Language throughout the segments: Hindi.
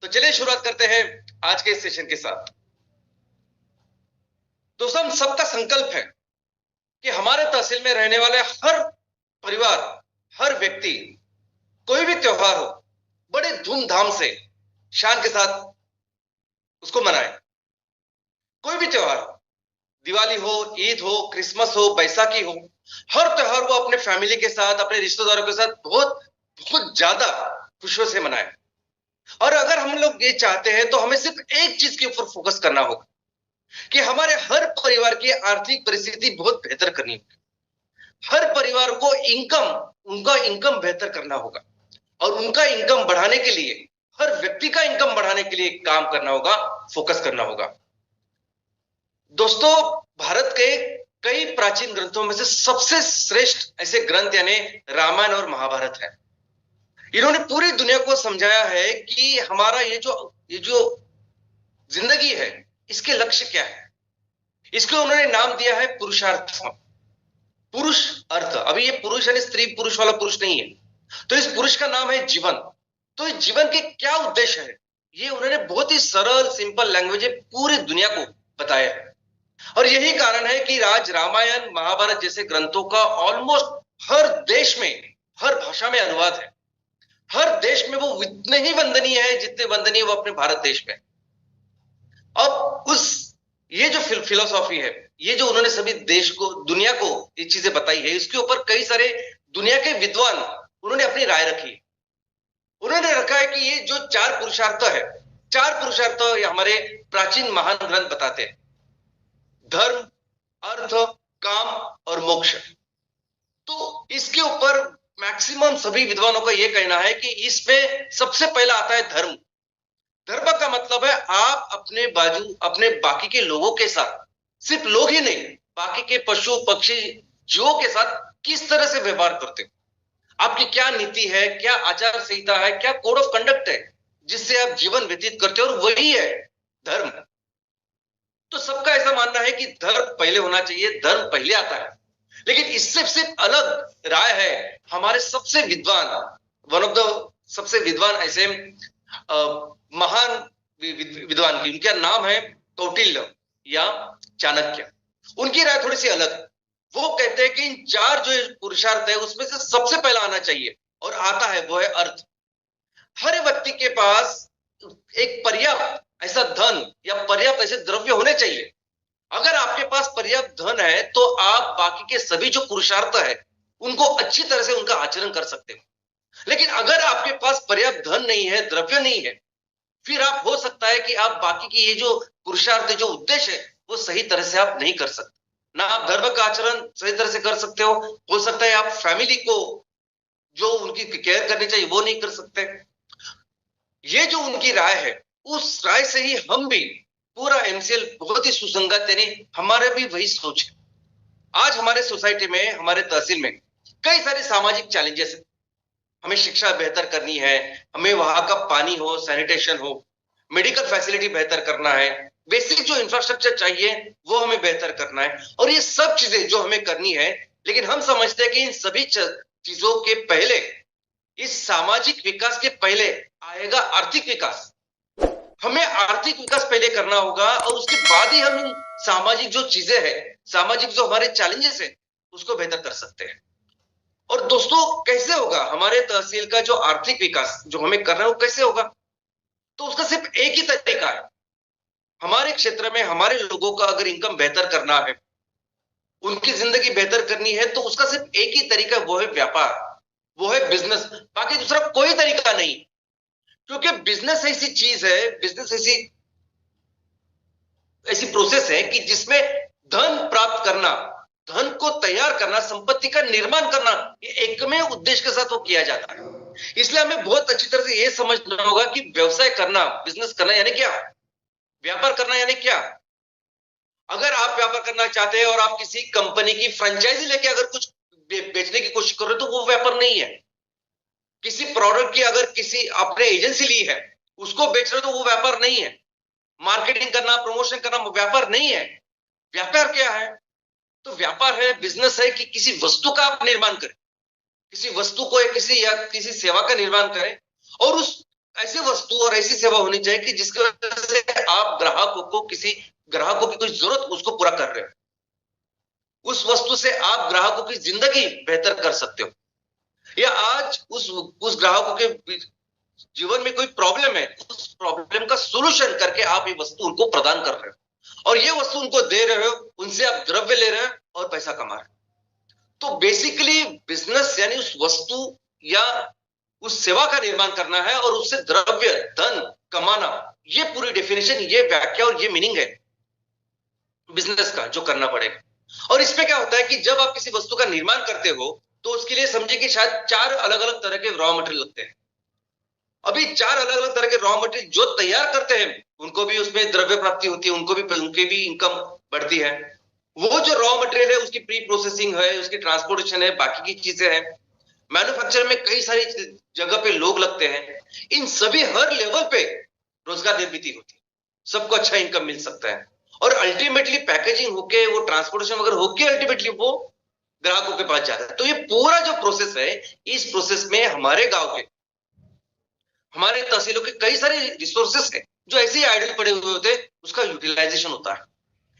तो चलिए शुरुआत करते हैं आज के इस सेशन के साथ। दोस्तों, हम सबका संकल्प है कि हमारे तहसील में रहने वाले हर परिवार, हर व्यक्ति कोई भी त्योहार हो, बड़े धूमधाम से, शान के साथ उसको मनाए। कोई भी त्योहार हो, दिवाली हो, ईद हो, क्रिसमस हो, बैसाखी हो, हर त्योहार वो अपने फैमिली के साथ, अपने रिश्तेदारों के साथ बहुत बहुत ज्यादा खुशियों से मनाए। और अगर हम लोग ये चाहते हैं तो हमें सिर्फ एक चीज के ऊपर फोकस करना होगा कि हमारे हर परिवार की आर्थिक परिस्थिति बहुत बेहतर करनी होगी। हर परिवार को उनका इनकम बेहतर करना होगा और उनका इनकम बढ़ाने के लिए, हर व्यक्ति का इनकम बढ़ाने के लिए काम करना होगा, फोकस करना होगा। दोस्तों, भारत के कई प्राचीन ग्रंथों में से सबसे श्रेष्ठ ऐसे ग्रंथ यानी रामायण और महाभारत है। इन्होंने पूरी दुनिया को समझाया है कि हमारा ये जो जिंदगी है, इसके लक्ष्य क्या है। इसको उन्होंने नाम दिया है पुरुषार्थ, पुरुष अर्थ। अभी ये पुरुष यानी स्त्री पुरुष वाला पुरुष नहीं है, तो इस पुरुष का नाम है जीवन। तो इस जीवन के क्या उद्देश्य है, ये उन्होंने बहुत ही सरल सिंपल लैंग्वेज में पूरी दुनिया को बताया है। और यही कारण है कि रामायण महाभारत जैसे ग्रंथों का ऑलमोस्ट हर देश में, हर भाषा में अनुवाद है। हर देश में वो उतने ही वंदनीय है जितने वंदनीय वो अपने भारत देश में। अब ये जो फिलोसॉफी है, ये जो उन्होंने सभी देश को, दुनिया को ये चीजें बताई है, इसके ऊपर कई सारे दुनिया के विद्वान उन्होंने अपनी राय रखी। उन्होंने रखा है कि ये जो चार पुरुषार्थ है, चार पुरुषार्थ हमारे प्राचीन महान ग्रंथ बताते हैं: धर्म, अर्थ, काम और मोक्ष। तो इसके ऊपर मैक्सिमम सभी विद्वानों का यह कहना है कि इसमें सबसे पहला आता है धर्म। धर्म का मतलब है आप अपने बाकी के लोगों के साथ, सिर्फ लोग ही नहीं, बाकी के पशु पक्षी जीवों के साथ किस तरह से व्यवहार करते हो, आपकी क्या नीति है, क्या आचार संहिता है, क्या कोड ऑफ कंडक्ट है जिससे आप जीवन व्यतीत करते हो, और वही है धर्म। तो सबका ऐसा मानना है कि धर्म पहले होना चाहिए, धर्म पहले आता है। लेकिन इससे सिर्फ अलग राय है हमारे सबसे विद्वान, वन ऑफ द सबसे विद्वान ऐसे महान विद्वान की, उनका नाम है कौटिल्य या चाणक्य। उनकी राय थोड़ी सी अलग है। वो कहते हैं कि इन चार जो पुरुषार्थ है उसमें से सबसे पहला आना चाहिए और आता है वो है अर्थ। हर व्यक्ति के पास एक पर्याप्त ऐसा धन या पर्याप्त ऐसे द्रव्य होने चाहिए। अगर आपके पास पर्याप्त धन है तो आप बाकी के सभी जो पुरुषार्थ है उनको अच्छी तरह से उनका आचरण कर सकते हो। लेकिन अगर आपके पास पर्याप्त धन नहीं है, द्रव्य नहीं है, फिर आप हो सकता है कि आप बाकी की ये जो पुरुषार्थ, जो उद्देश्य है, वो सही तरह से आप नहीं कर सकते। ना आप धर्म का आचरण सही तरह से कर सकते हो सकता है आप फैमिली को जो उनकी केयर करनी चाहिए वो नहीं कर सकते। ये जो उनकी राय है, उस राय से ही हम भी पूरा एमसीएल बहुत ही सुसंगत, यानी हमारे भी वही सोच है। आज हमारे सोसाइटी में, हमारे तहसील में कई सारे सामाजिक चैलेंजेस है। हमें शिक्षा बेहतर करनी है, हमें वहां का पानी हो, सैनिटेशन हो, मेडिकल फैसिलिटी बेहतर करना है, बेसिक जो इंफ्रास्ट्रक्चर चाहिए वो हमें बेहतर करना है, और ये सब चीजें जो हमें करनी है। लेकिन हम समझते हैं कि इन सभी चीजों के पहले, इस सामाजिक विकास के पहले आएगा आर्थिक विकास। हमें आर्थिक विकास पहले करना होगा और उसके बाद ही हम इन सामाजिक जो चीजें हैं, सामाजिक जो हमारे चैलेंजेस हैं, उसको बेहतर कर सकते हैं। और दोस्तों, कैसे होगा हमारे तहसील का जो आर्थिक विकास जो हमें करना है वो कैसे होगा? तो उसका सिर्फ एक ही तरीका है। हमारे क्षेत्र में हमारे लोगों का अगर इनकम बेहतर करना है, उनकी जिंदगी बेहतर करनी है, तो उसका सिर्फ एक ही तरीका, वो है व्यापार, वो है बिजनेस। बाकी दूसरा कोई तरीका नहीं। क्योंकि बिजनेस ऐसी चीज है, बिजनेस ऐसी ऐसी प्रोसेस है कि जिसमें धन प्राप्त करना, धन को तैयार करना, संपत्ति का निर्माण करना, ये एकमेव उद्देश्य के साथ वो किया जाता है। इसलिए हमें बहुत अच्छी तरह से ये समझना होगा कि व्यवसाय करना, बिजनेस करना यानी क्या, व्यापार करना यानी क्या। अगर आप व्यापार करना चाहते हैं और आप किसी कंपनी की फ्रेंचाइजी लेके अगर कुछ बेचने की कोशिश कर रहे हो तो वो व्यापार नहीं है। किसी प्रोडक्ट की अगर किसी आपने एजेंसी ली है, उसको बेच रहे हो तो वो व्यापार नहीं है। मार्केटिंग करना, प्रमोशन करना व्यापार नहीं है। व्यापार क्या है? तो व्यापार है, बिजनेस है कि किसी वस्तु का आप निर्माण करें, किसी वस्तु को या किसी सेवा का निर्माण करें और उस ऐसी वस्तु और ऐसी सेवा होनी चाहिए कि जिसकी वजह से आप ग्राहकों की कोई जरूरत उसको पूरा कर रहे हो, उस वस्तु से आप ग्राहकों की जिंदगी बेहतर कर सकते हो, या आज उस ग्राहकों के जीवन में कोई प्रॉब्लम है, उस प्रॉब्लम का सोल्यूशन करके आप ये वस्तु उनको प्रदान कर रहे हो और ये वस्तु उनको दे रहे हो, उनसे आप द्रव्य ले रहे हो और पैसा कमा रहे हो। तो बेसिकली बिजनेस यानी उस वस्तु या उस सेवा का निर्माण करना है और उससे द्रव्य धन कमाना, ये पूरी डेफिनेशन, ये व्याख्या और ये मीनिंग है बिजनेस का जो करना पड़ेगा। और इसमें क्या होता है कि जब आप किसी वस्तु का निर्माण करते हो तो उसके लिए समझे कि शायद 4 अलग अलग तरह के रॉ मटेरियल लगते हैं। अभी 4 अलग अलग तरह के रॉ मटेरियल जो तैयार करते हैं उनको भी उसमें द्रव्य प्राप्ति होती है, उनकी भी इनकम बढ़ती है। वो जो रॉ मटेरियल है उसकी प्री प्रोसेसिंग है, उसकी ट्रांसपोर्टेशन है, बाकी की चीजें हैं, मैन्युफैक्चर में कई सारी जगह पे लोग लगते हैं, इन सभी हर लेवल पे रोजगार निर्मित होती है, सबको अच्छा इनकम मिल सकता है और अल्टीमेटली पैकेजिंग होके वो ट्रांसपोर्टेशन वगैरह होके अल्टीमेटली वो ग्राहकों के पास जाता है। तो ये पूरा जो प्रोसेस है, इस प्रोसेस में हमारे गांव के, हमारे तहसीलों के कई सारे रिसोर्सेस है जो ऐसे ही आइडल पड़े हुए होते हैं, उसका यूटिलाइजेशन होता है।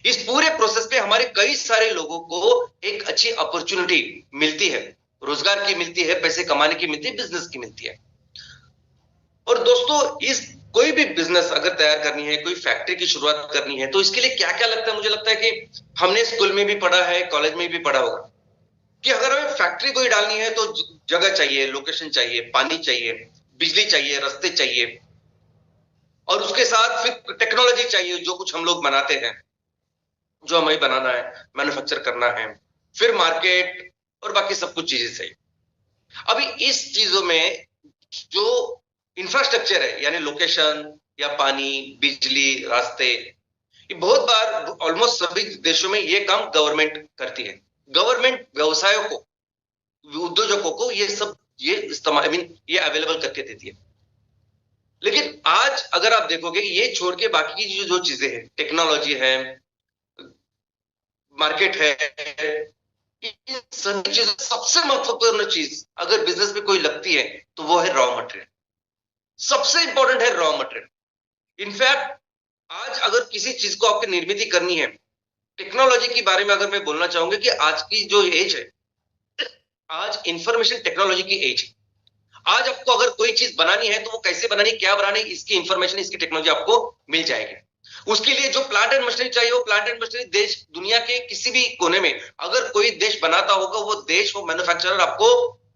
इस पूरे प्रोसेस पे हमारे कई सारे लोगों को एक अच्छी अपॉर्चुनिटी मिलती है, रोजगार की मिलती है, पैसे कमाने की मिलती है, बिजनेस की मिलती है। और दोस्तों इस कोई भी बिजनेस अगर तैयार करनी है, कोई फैक्ट्री की शुरुआत करनी है, तो इसके लिए क्या क्या लगता है, मुझे लगता है कि हमने स्कूल में भी पढ़ा है, कॉलेज में भी पढ़ा होगा कि अगर हमें फैक्ट्री कोई डालनी है तो जगह चाहिए, लोकेशन चाहिए, पानी चाहिए, बिजली चाहिए, रास्ते चाहिए और उसके साथ फिर टेक्नोलॉजी चाहिए, जो कुछ हम लोग बनाते हैं, जो हमें बनाना है, मैन्युफैक्चर करना है, फिर मार्केट और बाकी सब कुछ चीजें चाहिए। अभी इस चीजों में जो इंफ्रास्ट्रक्चर है यानी लोकेशन या पानी, बिजली, रास्ते, ये बहुत बार ऑलमोस्ट सभी देशों में ये काम गवर्नमेंट करती है। गवर्नमेंट व्यवसायों को, उद्योजकों को ये इस्तेमाल ये अवेलेबल करके देती है। लेकिन आज अगर आप देखोगे ये छोड़ के बाकी की जो चीजें हैं, टेक्नोलॉजी है, मार्केट है, इन सभी चीजों सबसे महत्वपूर्ण चीज अगर बिजनेस में कोई लगती है तो वो है रॉ मटेरियल। सबसे इंपॉर्टेंट है रॉ मटेरियल। इनफैक्ट आज अगर किसी चीज को आपकी निर्मित करनी है, टेक्नोलॉजी के बारे में अगर मैं बोलना चाहूंगा कि आज की जो एज है, आज इंफॉर्मेशन टेक्नोलॉजी की एज है। आज आपको अगर कोई चीज बनानी है तो वो कैसे बनानी, क्या बनानी, इसकी इंफॉर्मेशन, इसकी टेक्नोलॉजी आपको मिल जाएगी। उसके लिए जो प्लांट एंड मशीनरी चाहिए, वो प्लांट एंड मशीनरी देश दुनिया के किसी भी कोने में अगर कोई देश बनाता होगा, वो देश, वो मैन्युफैक्चरर आपको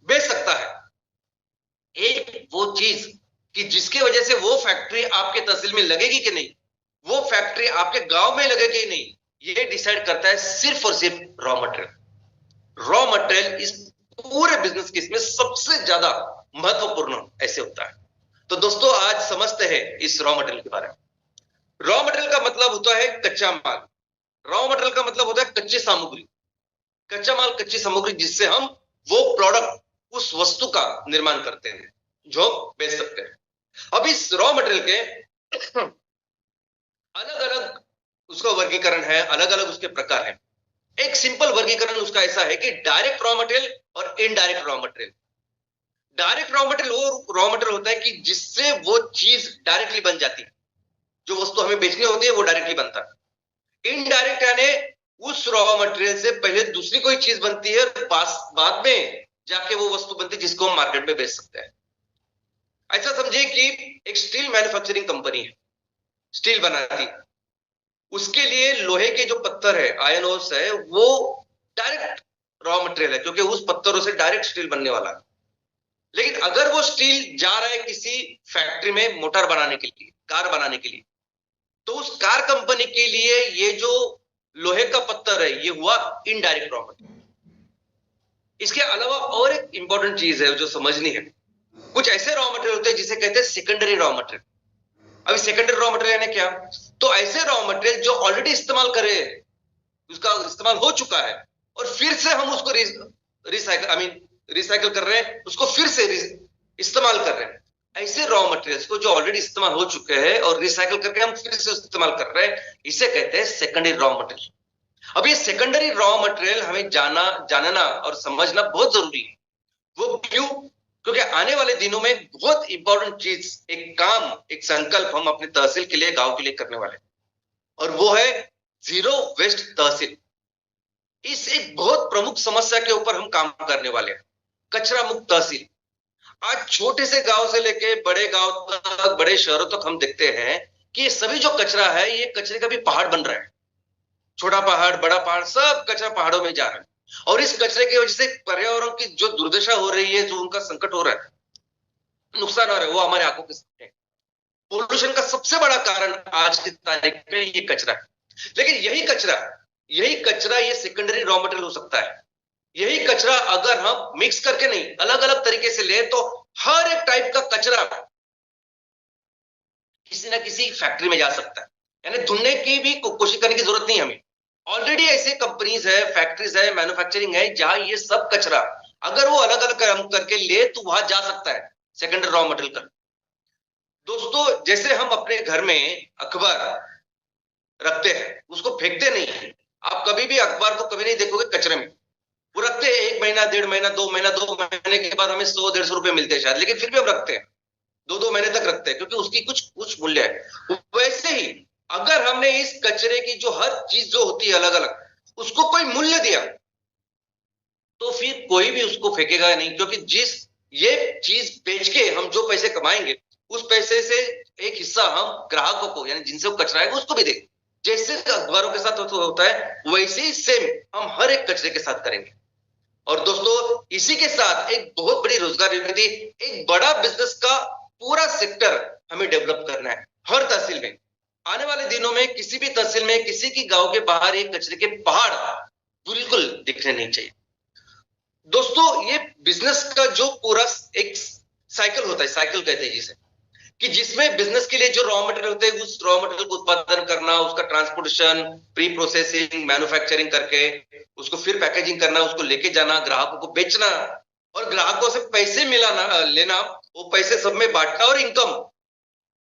बेच सकता है। एक वो चीज कि जिसकी वजह से वो फैक्ट्री आपके तहसील में लगेगी कि नहीं, वो फैक्ट्री आपके गांव में लगेगी कि नहीं, ये डिसाइड करता है सिर्फ और सिर्फ रॉ मटेरियल। रॉ मटेरियल इस पूरे बिजनेस केस में सबसे ज्यादा महत्वपूर्ण ऐसे होता है। तो दोस्तों आज समझते हैं इस रॉ मटेरियल के बारे में। रॉ मटेरियल का मतलब होता है कच्चा माल। रॉ मटेरियल का मतलब होता है कच्ची सामग्री, कच्चा माल, कच्ची सामग्री जिससे हम वो प्रोडक्ट, उस वस्तु का निर्माण करते हैं जो बेच सकते हैं। अब इस रॉ मटेरियल के अलग अलग उसका वर्गीकरण है, अलग अलग उसके प्रकार है। एक सिंपल वर्गीकरण उसका ऐसा है कि डायरेक्ट रॉ मटेरियल और indirect raw material. Direct raw material वो रॉ मटेरियल होता है कि जिससे वो चीज डायरेक्टली बन जाती है, जो वस्तु हमें बेचनी होती है वो डायरेक्टली बनता है। इनडायरेक्ट यानी उस रॉ मटेरियल से पहले दूसरी कोई चीज बनती है, बाद में जाके वो वस्तु बनती है जिसको हम मार्केट में बेच सकते हैं। ऐसा समझिए कि एक स्टील मैन्युफैक्चरिंग कंपनी है, स्टील बनाती है, उसके लिए लोहे के जो पत्थर है, आयरन ओर्स है, वो डायरेक्ट रॉ मटेरियल है क्योंकि उस पत्थरों से डायरेक्ट स्टील बनने वाला है। लेकिन अगर वो स्टील जा रहा है किसी फैक्ट्री में मोटर बनाने के लिए, कार बनाने के लिए, तो उस कार कंपनी के लिए ये जो लोहे का पत्थर है ये हुआ इनडायरेक्ट रॉ मटेरियल। इसके अलावा और एक इंपॉर्टेंट चीज है जो समझनी है। कुछ ऐसे रॉ मटेरियल होते हैं जिसे कहते हैं सेकेंडरी रॉ मटेरियल। अभी सेकेंडरी रॉ मटेरियल यानी क्या? तो ऐसे रॉ मटेरियल जो ऑलरेडी इस्तेमाल करे, उसका इस्तेमाल हो चुका है और फिर से हम उसको रिसाइकल कर रहे हैं, उसको फिर से इस्तेमाल कर रहे हैं। ऐसे रॉ मटेरियल्स को जो ऑलरेडी इस्तेमाल हो चुके हैं और रिसाइकल करके हम फिर से इस्तेमाल कर रहे हैं, इसे कहते हैं सेकेंडरी रॉ मटेरियल। अब ये सेकेंडरी रॉ मटेरियल हमें जानना और समझना बहुत जरूरी है। वो क्यों? क्योंकि आने वाले दिनों में बहुत इंपॉर्टेंट चीज, एक काम, एक संकल्प हम अपने तहसील के लिए, गांव के लिए करने वाले हैं, और वो है जीरो वेस्ट तहसील। इस एक बहुत प्रमुख समस्या के ऊपर हम काम करने वाले हैं, कचरा मुक्त तहसील। आज छोटे से गांव से लेके बड़े गांव तक, बड़े शहरों तक हम देखते हैं कि ये सभी जो कचरा है, ये कचरे का भी पहाड़ बन रहा है। छोटा पहाड़, बड़ा पहाड़, सब कचरा पहाड़ों में जा रहा है, और इस कचरे की वजह से पर्यावरण की जो दुर्दशा हो रही है, जो उनका संकट हो रहा है, नुकसान हो रहा है, वो हमारे आंखों के सामने है। पोल्यूशन का सबसे बड़ा कारण आज की तारीख में ये कचरा है। लेकिन यही कचरा ये सेकेंडरी रॉ मटेरियल हो सकता है। यही कचरा अगर हम मिक्स करके नहीं, अलग अलग तरीके से ले, तो हर एक टाइप का कचरा किसी ना किसी फैक्ट्री में जा सकता है। यानी ढूंढने की भी कोशिश करने की जरूरत नहीं हमें। ऑलरेडी ऐसे कंपनीज है, फैक्ट्रीज है, मैन्युफैक्चरिंग है, जहां ये सब कचरा अगर वो अलग अलग काम करके ले, तो वहां जा सकता है सेकेंडरी रॉ मटेरियल का। दोस्तों, जैसे हम अपने घर में अखबार रखते हैं, उसको फेंकते नहीं। आप कभी भी अखबार को कभी नहीं देखोगे कचरे में, वो रखते हैं 1 महीना, 1.5 महीना, 2 महीना, 2 महीने के बाद हमें 100-150 रुपए मिलते हैं शायद, लेकिन फिर भी हम रखते हैं, 2-2 महीने तक रखते हैं, क्योंकि उसकी कुछ कुछ मूल्य है। वैसे ही अगर हमने इस कचरे की जो हर चीज जो होती है अलग अलग, उसको कोई मूल्य दिया, तो फिर कोई भी उसको फेंकेगा नहीं, क्योंकि जिस ये चीज बेच के हम जो पैसे कमाएंगे, उस पैसे से एक हिस्सा हम ग्राहकों को, यानी जिनसे वो कचरा है, उसको भी देंगे। जैसे अखबारों के साथ होता है, वैसे ही सेम हम हर एक कचरे के साथ करेंगे। और दोस्तों, इसी के साथ एक बहुत बड़ी रोजगार निर्मित, एक बड़ा बिजनेस का पूरा सेक्टर हमें डेवलप करना है हर तहसील में। आने वाले दिनों में किसी भी तहसील में, किसी की गांव के बाहर एक कचरे के पहाड़ बिल्कुल दिखने नहीं चाहिए। दोस्तों, ये बिजनेस का जो पूरा एक साइकिल होता है, साइकिल कहते हैं जिसे, कि जिसमें बिजनेस के लिए जो रॉ मटेरियल होते हैं, उस रॉ मटेरियल को उत्पादन करना, उसका ट्रांसपोर्टेशन, प्री प्रोसेसिंग, मैन्युफैक्चरिंग करके उसको फिर पैकेजिंग करना, उसको लेके जाना, ग्राहकों को बेचना, और ग्राहकों से पैसे मिलाना, लेना, वो पैसे सब में बांटना और इनकम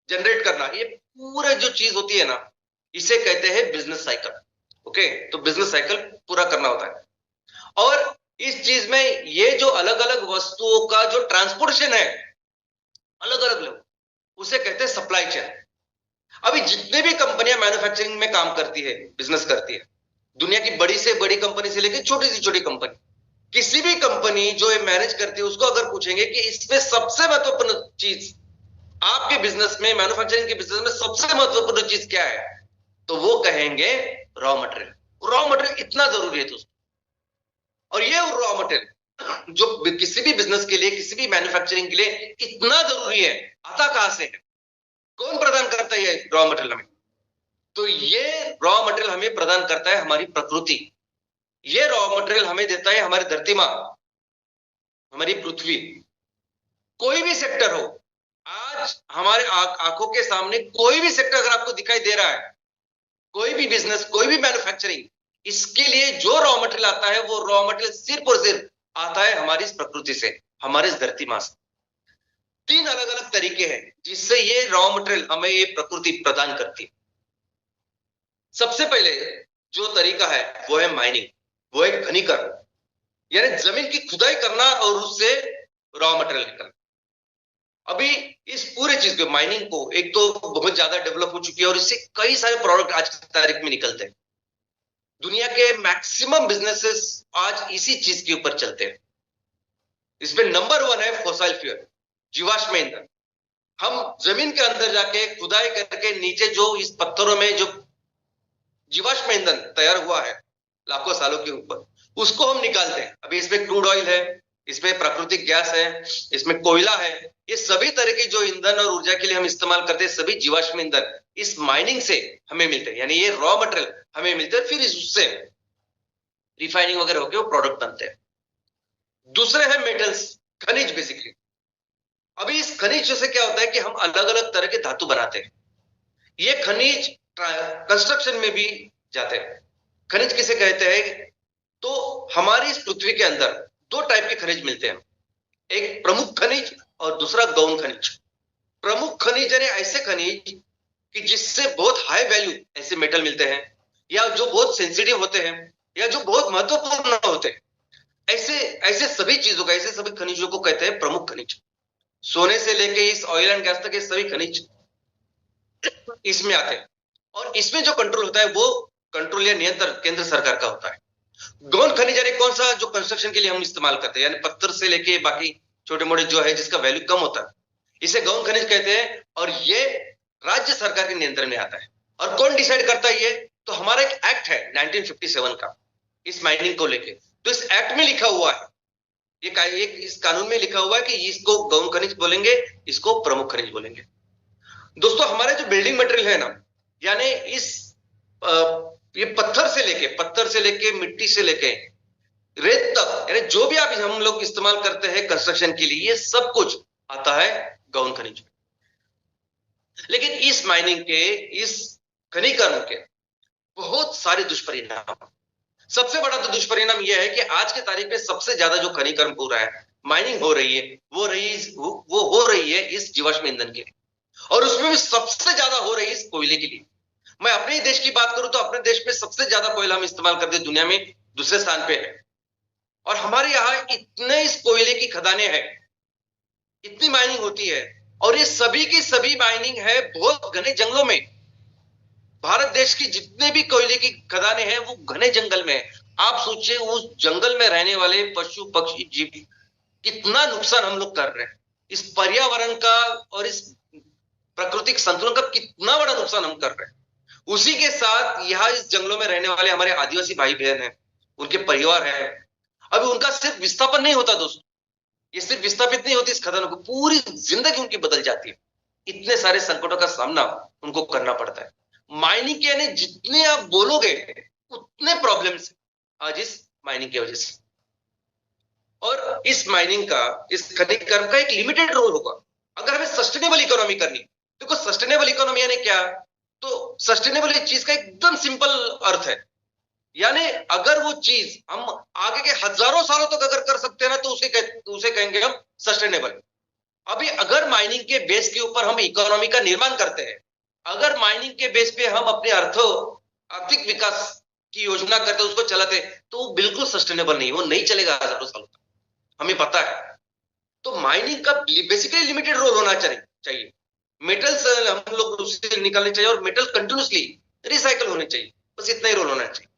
जनरेट करना, ये पूरा जो चीज होती है ना, इसे कहते हैं बिजनेस साइकिल। ओके, तो बिजनेस साइकिल पूरा करना होता है। और इस चीज में ये जो अलग अलग वस्तुओं का जो ट्रांसपोर्टेशन है अलग अलग लेवल, उसे कहते हैं सप्लाई चेन। अभी जितने भी कंपनियां मैन्युफैक्चरिंग में काम करती है, बिजनेस करती है, दुनिया की बड़ी से बड़ी कंपनी से लेकर छोटी से छोटी कंपनी, किसी भी कंपनी जो ये मैनेज करती है, उसको अगर पूछेंगे कि इसमें सबसे महत्वपूर्ण चीज आपके बिजनेस में, मैन्युफैक्चरिंग के बिजनेस में सबसे महत्वपूर्ण चीज क्या है, तो वो कहेंगे रॉ मटेरियल। रॉ मटेरियल इतना जरूरी है दोस्तों, और ये रॉ मटेरियल जो किसी भी बिजनेस के लिए, किसी भी मैन्युफैक्चरिंग के लिए इतना जरूरी है, आता कहां से है? कौन प्रदान करता है ये रॉ मटेरियल हमें? तो ये रॉ मटेरियल हमें प्रदान करता है हमारी प्रकृति। ये रॉ मटेरियल हमें देता है हमारी धरती मां, हमारी पृथ्वी। कोई भी सेक्टर हो, आज हमारे आंखों के सामने कोई भी सेक्टर अगर आपको दिखाई दे रहा है, कोई भी बिजनेस, कोई भी मैन्युफैक्चरिंग, इसके लिए जो रॉ मटेरियल आता है, वो रॉ मटेरियल सिर्फ और सिर्फ आता है हमारी इस प्रकृति से, हमारे इस धरती मां से। 3 अलग अलग तरीके हैं जिससे ये रॉ मटेरियल हमें ये प्रकृति प्रदान करती है। सबसे पहले जो तरीका है वो है माइनिंग, वो है खनिकरण, यानी जमीन की खुदाई करना और उससे रॉ मटेरियल निकलना। अभी इस पूरे चीज को, माइनिंग को, एक तो बहुत ज्यादा डेवलप हो चुकी है, और इससे कई सारे प्रोडक्ट आज की तारीख में निकलते हैं। दुनिया के मैक्सिमम बिजनेसेस आज इसी चीज के ऊपर चलते हैं। इसमें नंबर 1 है फॉसिल फ्यूल, जीवाश्म ईंधन। हम जमीन के अंदर जाके खुदाई करके नीचे जो इस पत्थरों में जो जीवाश्म ईंधन तैयार हुआ है लाखों सालों के ऊपर, उसको हम निकालते हैं। अभी इसमें क्रूड ऑयल है, इसमें प्राकृतिक गैस है, इसमें कोयला है, ये सभी तरह के जो ईंधन और ऊर्जा के लिए हम इस्तेमाल करते हैं, सभी जीवाश्म ईंधन इस माइनिंग से हमें मिलते हैं, यानी ये रॉ मटेरियल हमें मिलते हैं, फिर उससे रिफाइनिंग वगैरह होकर वो प्रोडक्ट बनते हैं। दूसरे है मेटल्स, खनिज बेसिकली। अभी इस खनिज से क्या होता है कि हम अलग अलग तरह के धातु बनाते हैं। ये खनिज कंस्ट्रक्शन में भी जाते हैं। खनिज किसे कहते हैं? तो हमारी इस पृथ्वी के अंदर 2 टाइप के खनिज मिलते हैं, एक प्रमुख खनिज और दूसरा गौण खनिज। प्रमुख खनिज यानी ऐसे खनिज कि जिससे बहुत हाई वैल्यू ऐसे मेटल मिलते हैं, या जो बहुत सेंसिटिव होते हैं, या जो बहुत महत्वपूर्ण होते हैं। ऐसे ऐसे सभी चीजों का, ऐसे सभी खनिजों को कहते हैं प्रमुख खनिज। सोने से लेके इस ऑयल एंड गैस तक ये सभी खनिज इसमें आते हैं। और इसमें जो कंट्रोल होता है वो कंट्रोल या नियंत्रण केंद्र सरकार का होता है। गौण खनिज यानी कौन सा, जो कंस्ट्रक्शन के लिए हम इस्तेमाल करते हैं, यानी पत्थर से लेके बाकी छोटे मोटे जो है जिसका वैल्यू कम होता है, इसे गौण खनिज कहते हैं। और ये राज्य सरकार के नियंत्रण में आता है। और कौन डिसाइड करता है ये? तो हमारा एक एक्ट है 1957 का इस माइनिंग को लेके। तो इस एक्ट में लिखा हुआ है, इस कानून में लिखा हुआ है कि इसको गौण खनिज बोलेंगे, इसको प्रमुख खनिज बोलेंगे। दोस्तों हमारे जो बिल्डिंग मटेरियल है ना, यानी ये पत्थर से लेके मिट्टी से लेके रेत तक, यानी जो भी आप हम लोग इस्तेमाल करते हैं कंस्ट्रक्शन के लिए, ये सब कुछ आता है गौण खनिज में। लेकिन इस माइनिंग के, इस खनिकर्म के बहुत सारे दुष्परिणाम। सबसे बड़ा तो दुष्परिणाम यह है कि आज के तारीख में सबसे ज्यादा जो खनिकर्म हो रहा है, माइनिंग हो रही है, वो हो रही है इस जीवाश्म ईंधन के लिए। और उसमें भी सबसे ज्यादा हो रही है इस कोयले के लिए। मैं अपने ही देश की बात करूं तो अपने देश में सबसे ज्यादा कोयला हम इस्तेमाल करते हैं, दुनिया में दूसरे स्थान पे है। और हमारे यहाँ इतने इस कोयले की खदानें हैं, इतनी माइनिंग होती है, और ये सभी की सभी माइनिंग है बहुत घने जंगलों में। भारत देश की जितने भी कोयले की खदानें हैं वो घने जंगल में है। आप सोचिए उस जंगल में रहने वाले पशु पक्षी जीव कितना नुकसान हम लोग कर रहे हैं, इस पर्यावरण का और इस प्राकृतिक संतुलन का कितना बड़ा नुकसान हम कर रहे हैं। उसी के साथ यहाँ इस जंगलों में रहने वाले हमारे आदिवासी भाई बहन हैं, उनके परिवार है, अभी उनका सिर्फ विस्थापन नहीं होता दोस्तों, ये सिर्फ विस्थापित नहीं होती इस खदानों को, पूरी जिंदगी उनकी बदल जाती है। इतने सारे संकटों का सामना उनको करना पड़ता है। माइनिंग के यानी जितने आप बोलोगे उतने प्रॉब्लम्स आज इस माइनिंग की वजह से। और इस माइनिंग का, इस खनिकर्म का एक लिमिटेड रोल होगा अगर हमें सस्टेनेबल इकोनॉमी करनी। देखो सस्टेनेबल इकोनॉमी यानी क्या? तो सस्टेनेबल चीज का एकदम सिंपल अर्थ है, यानी अगर वो चीज हम आगे के हजारों सालों तक अगर कर सकते हैं ना, तो उसे कहेंगे हम सस्टेनेबल। अभी अगर माइनिंग के बेस के ऊपर हम इकोनॉमी का निर्माण करते हैं, अगर माइनिंग के बेस पे हम अपने आर्थिक विकास की योजना करते, उसको चलाते, तो वो बिल्कुल सस्टेनेबल नहीं, वो नहीं चलेगा हजारों सालों तक, हमें पता है। तो माइनिंग का बेसिकली लिमिटेड रोल होना चाहिए। मेटल्स हम लोग उससे निकालने चाहिए और मेटल कंटिन्यूसली रिसाइकल होने चाहिए, बस इतना ही रोल होना चाहिए,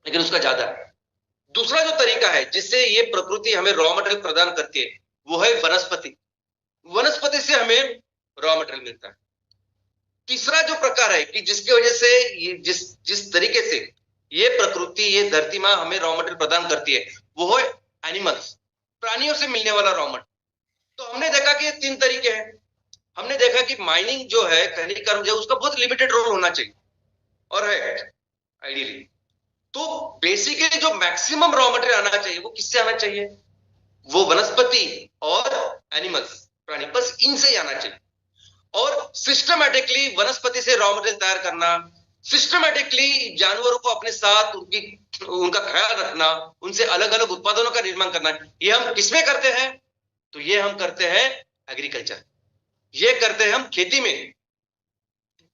लेकिन उसका ज्यादा है। दूसरा जो तरीका है जिससे ये प्रकृति हमें रॉ मटेरियल प्रदान करती है, वो है वनस्पति। वनस्पति से हमें रॉ मटेरियल मिलता है। तीसरा जो प्रकार है कि जिसकी वजह से ये जिस तरीके से ये प्रकृति, ये धरती माँ हमें रॉ मटेरियल प्रदान करती है, वो है एनिमल्स, प्राणियों से मिलने वाला रॉ मटेरियल। तो हमने देखा कि 3 तरीके हैं। हमने देखा कि माइनिंग जो है, खनिकर्म जो है, उसका बहुत लिमिटेड रोल होना चाहिए और है आइडियली। तो बेसिकली जो मैक्सिमम रॉ मटेरियल आना चाहिए वो किससे आना चाहिए? वो वनस्पति और एनिमल्स, प्राणी, बस इनसे ही आना चाहिए। और सिस्टमैटिकली वनस्पति से रॉ मटेरियल तैयार करना, सिस्टमैटिकली जानवरों को अपने साथ उनका ख्याल रखना, उनसे अलग अलग उत्पादनों का निर्माण करना, ये हम किसमें करते हैं? तो ये हम करते हैं एग्रीकल्चर, ये करते हैं हम खेती में।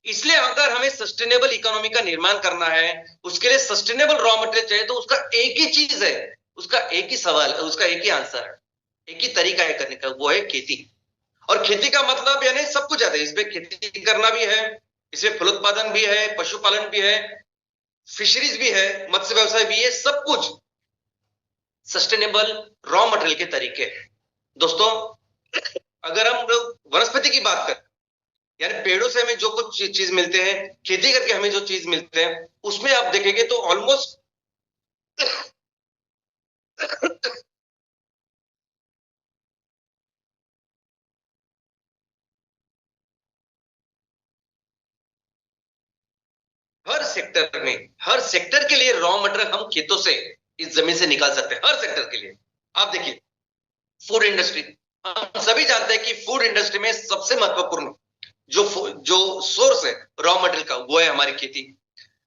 इसलिए अगर हमें सस्टेनेबल इकोनॉमी का निर्माण करना है, उसके लिए सस्टेनेबल रॉ मटेरियल चाहिए, तो उसका एक ही चीज है, उसका एक ही सवाल है, उसका एक ही आंसर है, एक ही तरीका है करने का, वो है खेती। और खेती का मतलब यानी सब कुछ आता है इसमें, खेती करना भी है, इसमें फलोत्पादन भी है, पशुपालन भी है, फिशरीज भी है, मत्स्य व्यवसाय भी है, सब कुछ सस्टेनेबल रॉ मटेरियल के तरीके हैं। दोस्तों अगर हम लोग वनस्पति की बात करें, यानी पेड़ों से हमें जो कुछ चीज मिलते हैं, खेती करके हमें जो चीज मिलते हैं, उसमें आप देखेंगे तो ऑलमोस्ट हर सेक्टर के लिए रॉ मटेरियल हम खेतों से, इस जमीन से निकाल सकते हैं, हर सेक्टर के लिए। आप देखिए फूड इंडस्ट्री, हम सभी जानते हैं कि फूड इंडस्ट्री में सबसे महत्वपूर्ण जो सोर्स है रॉ मटेरियल का, वो है हमारी खेती।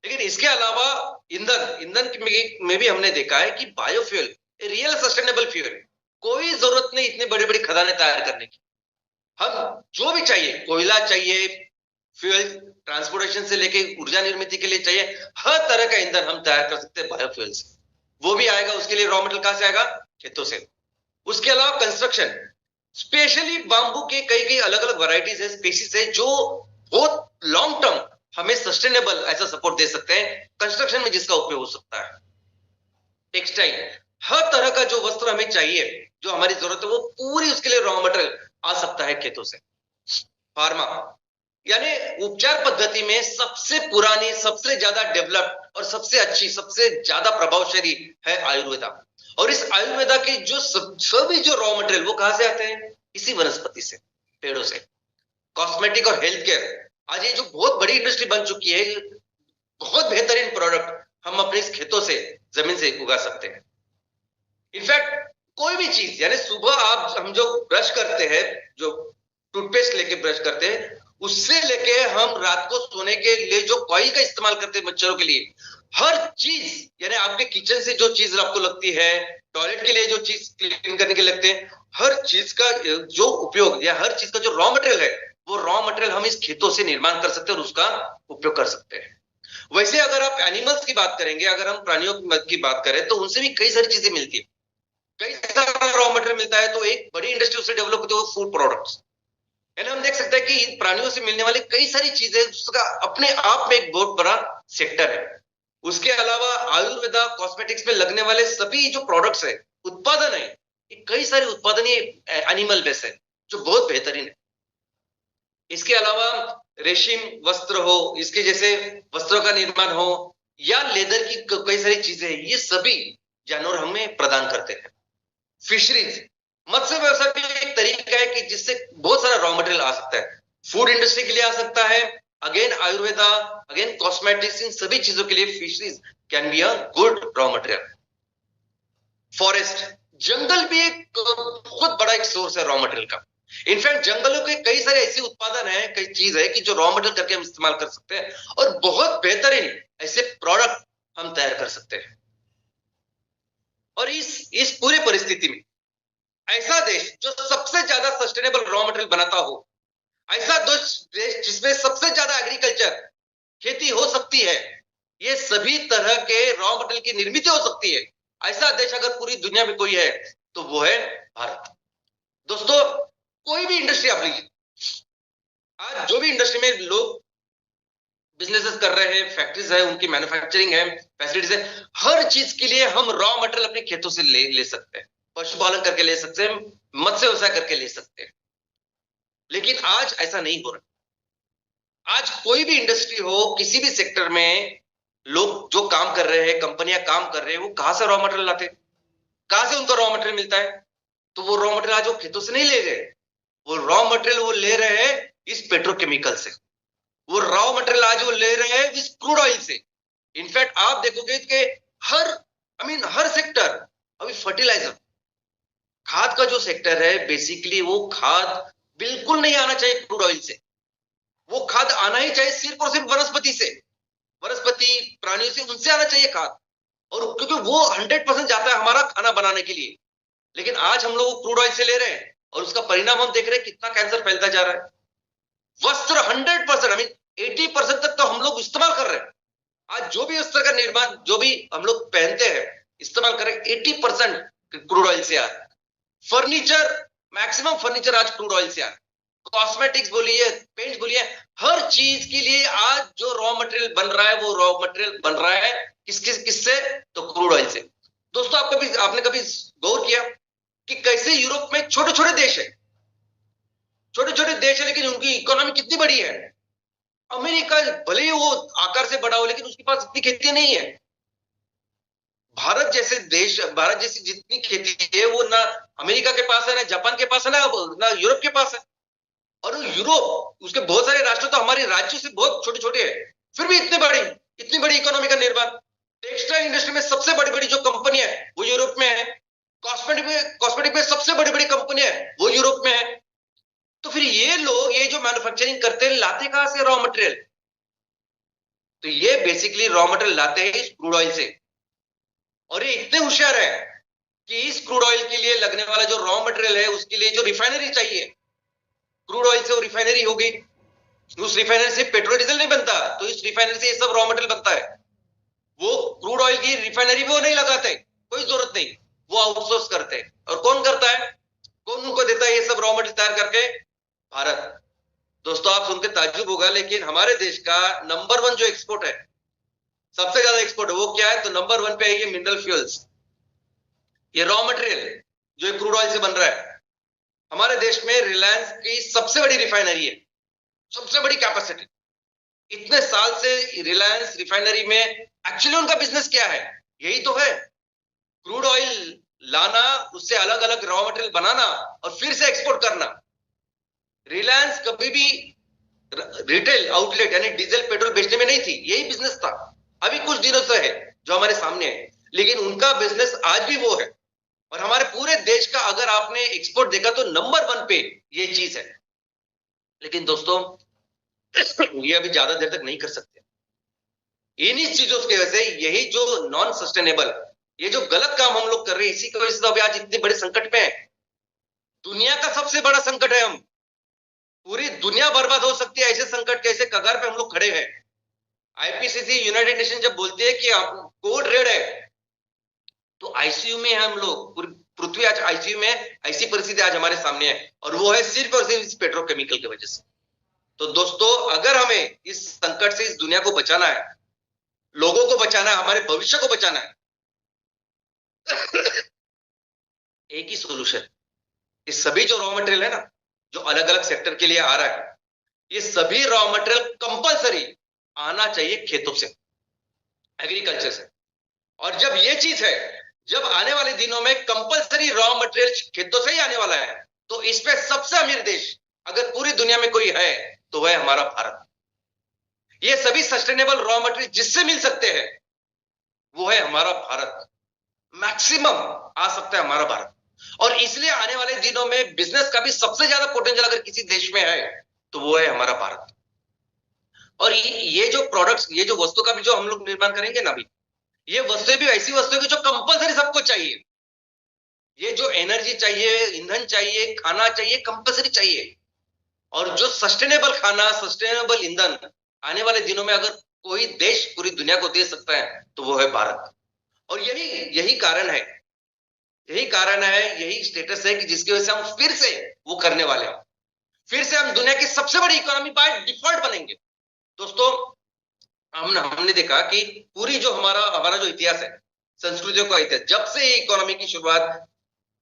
लेकिन इसके अलावा ईंधन में भी हमने देखा है कि बायोफ्यूल रियल सस्टेनेबल फ्यूल है। कोई जरूरत नहीं इतनी बड़ी बड़ी खदानें तैयार करने की। हम जो भी चाहिए, कोयला चाहिए, फ्यूल ट्रांसपोर्टेशन से लेके ऊर्जा निर्मित के लिए चाहिए, हर तरह का ईंधन हम तैयार कर सकते हैं बायोफ्यूल से। वो भी आएगा। उसके लिए रॉ मटेरियल कहां से आएगा? खेतों से। उसके अलावा कंस्ट्रक्शन, स्पेशली बांबू के कई कई अलग अलग वैरायटीज है, स्पीसीज है, जो बहुत लॉन्ग टर्म हमें सस्टेनेबल ऐसा सपोर्ट दे सकते हैं, कंस्ट्रक्शन में जिसका उपयोग हो सकता है। टेक्सटाइल, हर तरह का जो वस्त्र हमें चाहिए, जो हमारी जरूरत है, वो पूरी उसके लिए रॉ मटेरियल आ सकता है खेतों से। फार्मा, यानी उपचार पद्धति में सबसे पुरानी, सबसे ज्यादा डेवलप्ड और सबसे अच्छी, सबसे ज्यादा प्रभावशाली है आयुर्वेदा। और इस आयुर्वेदा के जो सभी जो रॉ मटेरियल वो कहां से आते हैं? इसी वनस्पति से, पेड़ों से। कॉस्मेटिक और हेल्थ केयर, आज ये जो बहुत बड़ी इंडस्ट्री बन चुकी है, बहुत बेहतरीन प्रोडक्ट हम अपने इस खेतों से, जमीन से उगा सकते हैं। इनफैक्ट कोई भी चीज, यानी सुबह हम जो ब्रश करते हैं, जो टूथपेस्ट लेके ब्रश करते हैं, उससे लेके हम रात को सोने के लिए जो कॉइल का इस्तेमाल करते हैं मच्छरों के लिए, हर चीज, यानी आपके किचन से जो चीज आपको लगती है, टॉयलेट के लिए जो चीज क्लीन करने के लिए लगते हैं, हर चीज का जो उपयोग या हर चीज का जो रॉ मटेरियल है, वो रॉ मटेरियल हम इस खेतों से निर्माण कर सकते हैं और उसका उपयोग कर सकते हैं। वैसे अगर आप एनिमल्स की बात करेंगे, अगर हम प्राणियों की बात करें, तो उनसे भी कई सारी चीजें मिलती है, कई सारा रॉ मटेरियल मिलता है। तो एक बड़ी इंडस्ट्री उससे डेवलप होती है, वो फूड प्रोडक्ट्स। यानी हम देख सकते हैं कि इन प्राणियों से मिलने वाली कई सारी चीजें, उसका अपने आप में एक बहुत बड़ा सेक्टर है। उसके अलावा आयुर्वेदा कॉस्मेटिक्स में लगने वाले सभी जो प्रोडक्ट्स है, उत्पादन है, ये कई सारे उत्पादन ये एनिमल बेस है, जो बहुत बेहतरीन है। इसके अलावा रेशम वस्त्र हो, इसके जैसे वस्त्रों का निर्माण हो, या लेदर की कई सारी चीजें, ये सभी जानवर हमें प्रदान करते हैं। फिशरीज, मत्स्य व्यवसाय भी एक तरीका है कि जिससे बहुत सारा रॉ मटेरियल आ सकता है, फूड इंडस्ट्री के लिए आ सकता है। अगेन आयुर्वेदा, अगेन कॉस्मेटिक्स, इन सभी चीजों के लिए fisheries can be a good raw material. Forest, जंगल भी एक बहुत बड़ा एक सोर्स है रॉ मटेरियल का। इनफैक्ट जंगलों के कई सारे ऐसे उत्पादन है, कई चीज है कि जो रॉ मटेरियल करके हम इस्तेमाल कर सकते हैं और बहुत बेहतरीन ऐसे प्रोडक्ट हम तैयार कर सकते हैं। और इस पूरे परिस्थिति में ऐसा देश जो सबसे ज्यादा सस्टेनेबल रॉ मटेरियल बनाता हो, ऐसा देश जिसमें सबसे ज्यादा एग्रीकल्चर, खेती हो सकती है, ये सभी तरह के रॉ मटेरियल की निर्मित हो सकती है, ऐसा देश अगर पूरी दुनिया में कोई है तो वो है भारत। दोस्तों, कोई भी इंडस्ट्री आप लीजिए, आज जो भी इंडस्ट्री में लोग बिजनेसेस कर रहे हैं, फैक्ट्रीज है, उनकी मैन्युफैक्चरिंग है, फैसिलिटीज है, हर चीज के लिए हम रॉ मटेरियल अपने खेतों से ले सकते हैं, पशुपालन करके ले सकते हैं, मत्स्य व्यवसाय करके ले सकते हैं। लेकिन आज ऐसा नहीं हो रहा। आज कोई भी इंडस्ट्री हो, किसी भी सेक्टर में लोग जो काम कर रहे हैं, कंपनियां काम कर रहे हैं, वो कहां से रॉ मटेरियल लाते हैं? कहां से उनको रॉ मटेरियल मिलता है? तो वो रॉ मटेरियल आज वो खेतों से नहीं ले रहे, वो रॉ मटेरियल वो ले रहे हैं इस पेट्रोकेमिकल से, वो रॉ मटेरियल आज वो ले रहे हैं इस क्रूड ऑयल से। इनफैक्ट आप देखोगे कि हर सेक्टर, अभी फर्टिलाइजर, खाद का जो सेक्टर है, बेसिकली वो खाद बिल्कुल नहीं आना चाहिए क्रूड ऑयल से, वो खाद आना ही चाहिए सिर्फ और सिर्फ वनस्पति से, वनस्पति प्राणियों से, उनसे आना चाहिए खाद। और क्योंकि वो 100% जाता है हमारा खाना बनाने के लिए। लेकिन आज हम लोग क्रूड ऑयल से ले रहे हैं और उसका परिणाम हम देख रहे हैं, कितना कैंसर फैलता जा रहा है। वस्त्र 100%, 80% तक तो हम लोग इस्तेमाल कर रहे हैं। आज जो भी वस्त्र का निर्माण, जो भी हम लोग पहनते हैं, इस्तेमाल कर रहे हैं, 80% क्रूड ऑयल से आ रहा है। फर्नीचर, मैक्सिमम फर्नीचर आज क्रूड ऑयल से आ रहा है। कॉस्मेटिक्स बोलिए, पेंट बोलिए, हर चीज के लिए आज जो रॉ मटेरियल बन रहा है, वो रॉ मटेरियल बन रहा है किससे? तो क्रूड ऑयल से। दोस्तों, आपने कभी गौर किया कि कैसे यूरोप में छोटे छोटे देश है, लेकिन उनकी इकोनॉमी कितनी बड़ी है? अमेरिका भले ही वो आकार से बड़ा हो, लेकिन उसके पास इतनी खेती नहीं है। भारत जैसे देश, भारत जैसी जितनी खेती है, वो ना अमेरिका के पास है, ना जापान के पास है, ना यूरोप के पास है। और यूरोप, उसके बहुत सारे राष्ट्र तो हमारे राज्यों से बहुत छोटे छोटे हैं, फिर भी इतनी बड़ी इकोनॉमी का निर्माण। टेक्सटाइल इंडस्ट्री में सबसे बड़ी बड़ी जो कंपनी है वो यूरोप में है। कॉस्मेटिक में सबसे बड़ी बड़ी कंपनी है वो यूरोप में है। तो फिर ये लोग, ये जो मैन्युफैक्चरिंग करते हैं, लाते कहां से रॉ मटेरियल? तो ये बेसिकली रॉ मटेरियल लाते हैं इस क्रूड ऑयल से। और ये इतने होशियार है कि इस क्रूड ऑयल के लिए लगने वाला जो रॉ मटेरियल है, उसके लिए जो रिफाइनरी चाहिए, क्रूड ऑयल से वो रिफाइनरी होगी, उस रिफाइनरी से पेट्रोल डीजल नहीं बनता, तो इस रिफाइनरी से ये सब रॉ मटेरियल बनता है। वो क्रूड ऑयल की रिफाइनरी भी वो नहीं लगाते, की जरूरत नहीं, वो आउटसोर्स करते हैं। और कौन करता है, कौन उनको देता है ये सब रॉ मटेरियल तैयार करके? भारत। दोस्तों आप सुन के ताज्जुब होगा, लेकिन हमारे देश का नंबर 1 जो एक्सपोर्ट है, सबसे ज्यादा एक्सपोर्ट है, वो क्या है? तो नंबर 1 पे है ये मिनरल फ्यूल्स, ये रॉ मटेरियल जो क्रूड ऑयल से बन रहा है। हमारे देश में रिलायंस की सबसे बड़ी रिफाइनरी है, सबसे बड़ी कैपेसिटी। इतने साल से रिलायंस रिफाइनरी में एक्चुअली उनका बिजनेस क्या है? यही तो है, क्रूड ऑयल लाना, उससे अलग अलग रॉ मटेरियल बनाना और फिर से एक्सपोर्ट करना। रिलायंस कभी भी रिटेल आउटलेट यानी डीजल पेट्रोल बेचने में नहीं थी, यही बिजनेस था। अभी कुछ दिनों से है जो हमारे सामने है, लेकिन उनका बिजनेस आज भी वो है। और हमारे पूरे देश का अगर आपने एक्सपोर्ट देखा तो नंबर 1 पे ये चीज है। लेकिन दोस्तों ये अभी ज्यादा देर तक नहीं कर सकते। इन्हीं चीजों की वजह से, यही जो नॉन सस्टेनेबल, ये जो गलत काम हम लोग कर रहे हैं, इसी की वजह से तो अभी आज इतने बड़े संकट में है। दुनिया का सबसे बड़ा संकट है, हम पूरी दुनिया बर्बाद हो सकती है, ऐसे संकट के ऐसे कगार पे हम लोग खड़े हैं। आईपीसीसी, यूनाइटेड नेशन जब बोलती है कि कोड रेड है, तो आईसीयू में हम लोग, पूरी पृथ्वी आज आईसीयू में, ऐसी परिस्थिति आज हमारे सामने है, और वो है सिर्फ और सिर्फ इस पेट्रोकेमिकल की वजह से। तो दोस्तों अगर हमें इस संकट से, इस दुनिया को बचाना है, लोगों को बचाना है, हमारे भविष्य को बचाना है, एक ही सोल्यूशन, ये सभी जो रॉ मटेरियल है ना, जो अलग अलग सेक्टर के लिए आ रहा है, ये सभी रॉ मटेरियल कंपलसरी आना चाहिए खेतों से, एग्रीकल्चर से। और जब ये चीज है, जब आने वाले दिनों में कंपलसरी रॉ मटेरियल खेतों से ही आने वाला है, तो इस पे सबसे अमीर देश अगर पूरी दुनिया में कोई है तो वह हमारा भारत। ये सभी सस्टेनेबल रॉ मटेरियल जिससे मिल सकते हैं वो है हमारा भारत। मैक्सिमम आ सकता है हमारा भारत। और इसलिए आने वाले दिनों में बिजनेस का भी सबसे ज्यादा पोटेंशियल अगर किसी देश में है तो वो है हमारा भारत। और ये जो प्रोडक्ट्स, ये जो वस्तु का भी जो हम लोग निर्माण करेंगे ना, अभी ये वस्तुएं भी ऐसी वस्तुएं की जो कंपलसरी सबको चाहिए। ये जो एनर्जी चाहिए, ईंधन चाहिए, खाना चाहिए, कंपलसरी चाहिए। और जो सस्टेनेबल खाना, सस्टेनेबल ईंधन आने वाले दिनों में अगर कोई देश पूरी दुनिया को दे सकता है तो वो है भारत। और यही कारण है, यही स्टेटस है कि जिसकी वजह से हम फिर से वो करने वाले हैं। फिर से हम दुनिया की सबसे बड़ी इकोनॉमी बाय डिफॉल्ट बनेंगे। दोस्तों हमने देखा कि पूरी जो हमारा जो इतिहास है, संस्कृतियों का इतिहास, जब से इकोनॉमी की शुरुआत,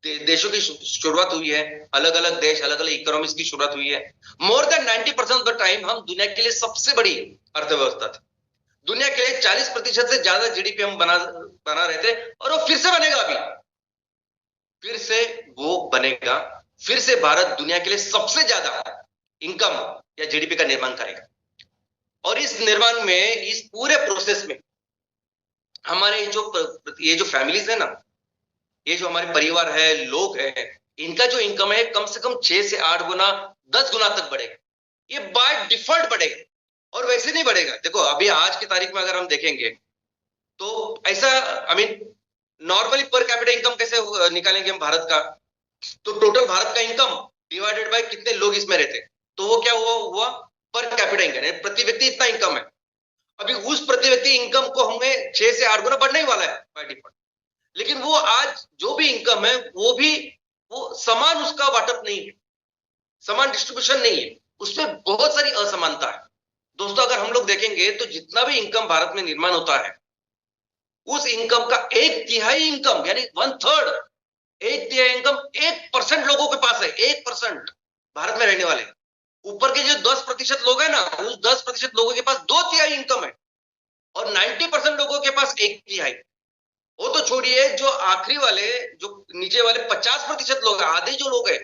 देशों की शुरुआत हुई है, अलग अलग देश, अलग अलग इकोनॉमीज की शुरुआत हुई है, more than 90% of the time हम दुनिया के लिए सबसे बड़ी अर्थव्यवस्था थे। दुनिया के लिए 40% से ज्यादा जीडीपी हम बना रहे थे, और वो फिर से बनेगा। अभी फिर से वो बनेगा। फिर से भारत दुनिया के लिए सबसे ज्यादा इनकम या जीडीपी का निर्माण करेगा। और इस निर्माण में, इस पूरे प्रोसेस में हमारे ये जो फैमिलीज है ना, ये जो हमारे परिवार है, लोग हैं, इनका जो इनकम है कम से कम 6 से 8 गुना, 10 गुना तक बढ़ेगा। ये बाय डिफॉल्ट बढ़ेगा। और वैसे नहीं बढ़ेगा। देखो अभी आज की तारीख में अगर हम देखेंगे तो ऐसा, नॉर्मली पर कैपिटा इनकम कैसे निकालेंगे हम भारत का? तो टोटल भारत का इनकम डिवाइडेड बाय कितने लोग इसमें रहते, तो वो क्या हुआ पर कैपिटा इनकम, प्रति व्यक्ति इतना इनकम है। अभी उस प्रति व्यक्ति इनकम को हमें 6 से 8 गुना बढ़ने ही वाला है बाय डिफॉल्ट। लेकिन वो आज जो भी इनकम है वो समान, उसका वाटअप नहीं है, समान डिस्ट्रीब्यूशन नहीं है, उसमें बहुत सारी असमानता है। दोस्तों अगर हम लोग देखेंगे तो जितना भी इनकम भारत में निर्माण होता है, उस इनकम का 1/3 इनकम यानी 1/3, 1/3 इनकम 1% लोगों के पास है। 1% भारत में रहने वाले, ऊपर के जो 10% लोग हैं ना, उस 10% लोगों के पास 2/3 इनकम है। और 90% लोगों के पास 1/3। वो तो छोड़िए, जो आखिरी वाले, जो नीचे वाले 50% लोग हैं, आधे जो लोग हैं,